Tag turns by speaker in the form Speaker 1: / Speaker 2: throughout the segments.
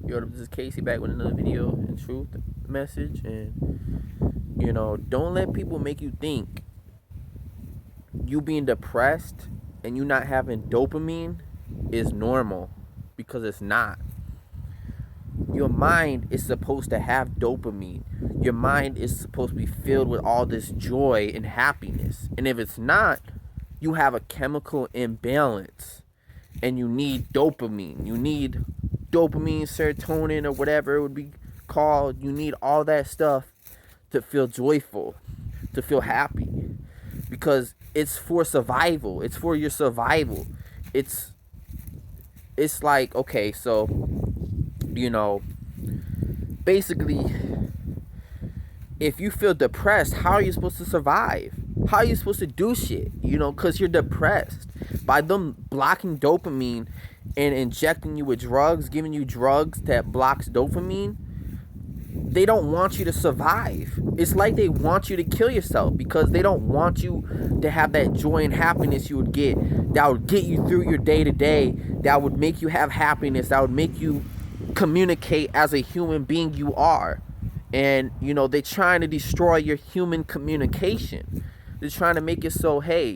Speaker 1: Yo, this is Casey back with another video and truth message. And don't let people make you think you being depressed and you not having dopamine is normal, because it's not. Your mind is supposed to have dopamine. Your mind is supposed to be filled with all this joy and happiness. And if it's not, you have a chemical imbalance and you need dopamine. You need dopamine, serotonin, or whatever it would be called. You need all that stuff to feel joyful, to feel happy, because it's for survival. It's for your survival. It's like, okay, so basically, if you feel depressed, how are you supposed to survive? How are you supposed to do shit? Because you're depressed. By them blocking dopamine and injecting you with drugs, giving you drugs that blocks dopamine, they don't want you to survive. It's like they want you to kill yourself, because they don't want you to have that joy and happiness you would get, that would get you through your day to day, that would make you have happiness, that would make you communicate as a human being you are. And they're trying to destroy your human communication. They're trying to make it so, hey,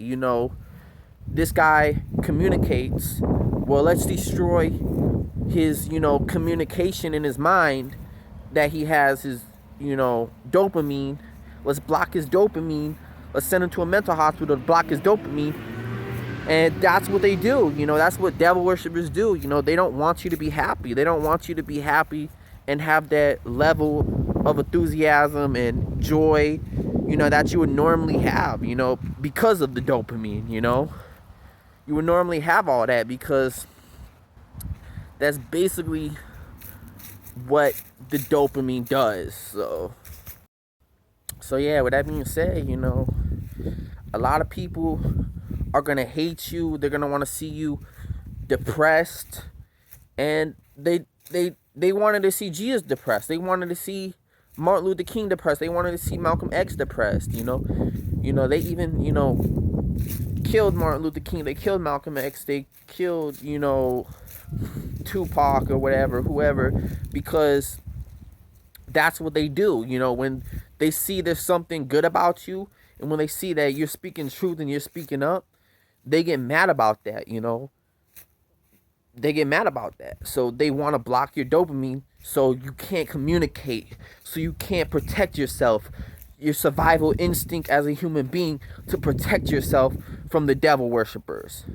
Speaker 1: this guy communicates, well, let's destroy his communication in his mind, that he has his dopamine. Let's block his dopamine. Let's send him to a mental hospital to block his dopamine. And that's what they do. That's what devil worshippers do. They don't want you to be happy. They don't want you to be happy and have that level of enthusiasm and joy, that you would normally have, because of the dopamine. You would normally have all that, because that's basically what the dopamine does. So yeah, with that being said, a lot of people are gonna hate you. They're gonna want to see you depressed, and they wanted to see Jesus depressed. They wanted to see Martin Luther King depressed. They wanted to see Malcolm X depressed. They even killed Martin Luther King. They killed Malcolm X. They killed Tupac or whatever, whoever, because that's what they do. When they see there's something good about you, and when they see that you're speaking truth and you're speaking up, they get mad about that. They get mad about that. So they want to block your dopamine, so you can't communicate, so you can't protect yourself, your survival instinct as a human being, to protect yourself from the devil worshippers.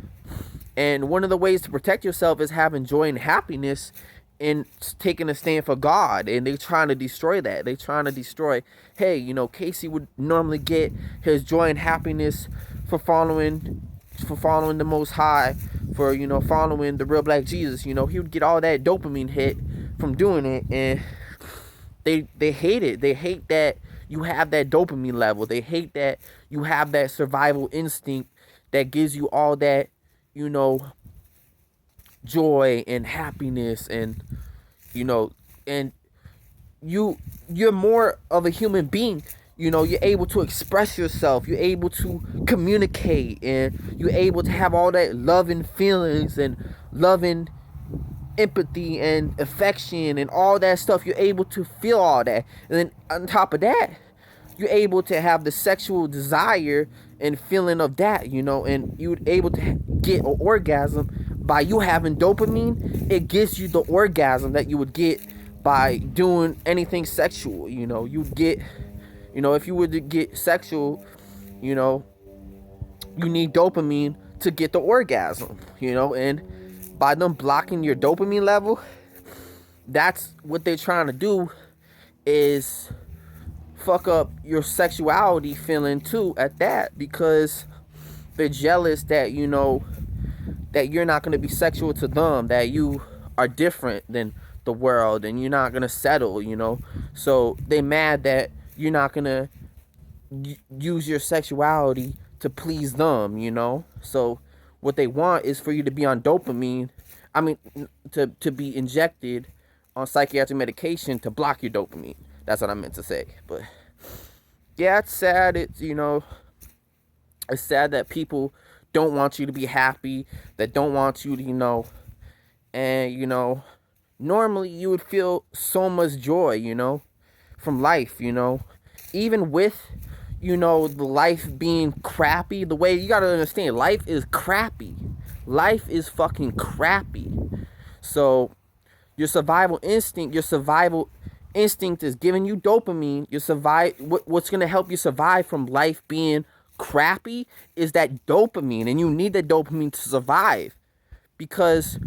Speaker 1: And one of the ways to protect yourself is having joy and happiness and taking a stand for God. And they're trying to destroy that. They're trying to destroy, hey, Casey would normally get his joy and happiness for following the Most High, for following the real black Jesus. He would get all that dopamine hit from doing it, and they hate it. They hate that you have that dopamine level. They hate that you have that survival instinct that gives you all that joy and happiness, and and you're more of a human being. You're able to express yourself. You're able to communicate, and you're able to have all that loving feelings and loving empathy and affection and all that stuff. You're able to feel all that. And then on top of that, you're able to have the sexual desire and feeling of that, and you're able to get an orgasm by you having dopamine. It gives you the orgasm that you would get by doing anything sexual. You'd get, if you were to get sexual, you need dopamine to get the orgasm, and by them blocking your dopamine level, that's what they're trying to do, is fuck up your sexuality feeling too at that, because they're jealous that that you're not going to be sexual to them, that you are different than the world and you're not going to settle, so they mad that you're not going to use your sexuality to please them. So what they want is for you to be on dopamine, to be injected on psychiatric medication to block your dopamine. That's what I meant to say. But yeah, it's sad. It's sad that people don't want you to be happy, that don't want you to, and normally you would feel so much joy, from life, even with, the life being crappy. The way you gotta understand, life is crappy. Life is fucking crappy. So your survival instinct is giving you dopamine. What's gonna help you survive from life being crappy is that dopamine, and you need that dopamine to survive. Because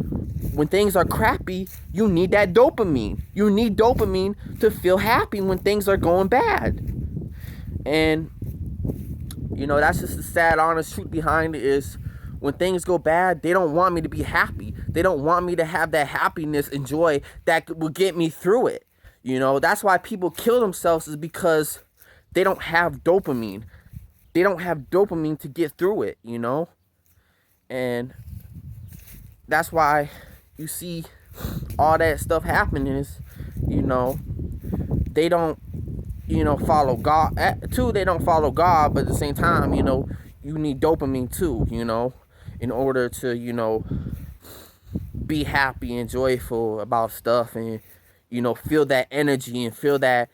Speaker 1: when things are crappy, you need that dopamine. You need dopamine to feel happy when things are going bad. And that's just the sad, honest truth behind it is when things go bad, they don't want me to be happy. They don't want me to have that happiness and joy that will get me through it. That's why people kill themselves, is because they don't have dopamine. They don't have dopamine to get through it, And that's why you see all that stuff happening is, they don't, follow God. Two, they don't follow God, but at the same time, you need dopamine too, in order to, be happy and joyful about stuff, and, feel that energy and feel that,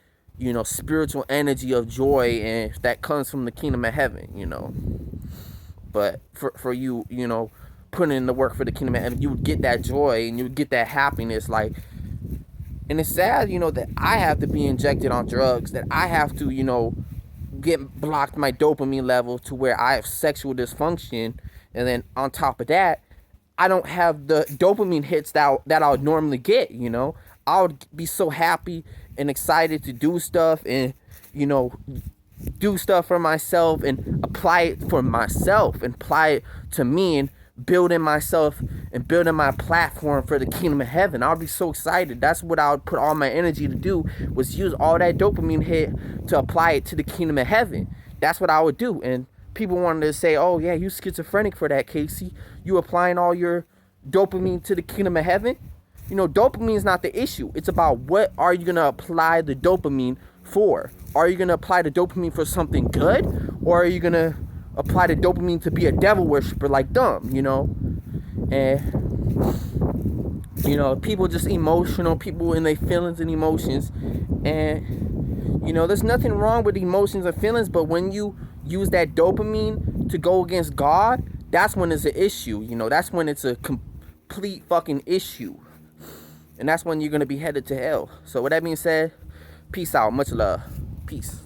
Speaker 1: spiritual energy of joy, and that comes from the kingdom of heaven. But for you, putting in the work for the kingdom of heaven, you would get that joy and you would get that happiness. And it's sad, that I have to be injected on drugs, that I have to, get blocked my dopamine level to where I have sexual dysfunction, and then on top of that, I don't have the dopamine hits that I would normally get. I would be so happy and excited to do stuff, and do stuff for myself and apply it for myself and apply it to me, and building myself and building my platform for the kingdom of heaven. I would be so excited. That's what I would put all my energy to do, was use all that dopamine hit to apply it to the kingdom of heaven. That's what I would do. And people wanted to say, oh yeah, you schizophrenic for that, Casey. You applying all your dopamine to the kingdom of heaven? Dopamine is not the issue. It's about what are you going to apply the dopamine for? Are you going to apply the dopamine for something good? Or are you going to apply the dopamine to be a devil worshiper like them, And, people just emotional, people in their feelings and emotions. And, there's nothing wrong with emotions and feelings, but when you use that dopamine to go against God, that's when it's an issue, that's when it's a complete fucking issue. And that's when you're going to be headed to hell. So with that being said, peace out. Much love. Peace.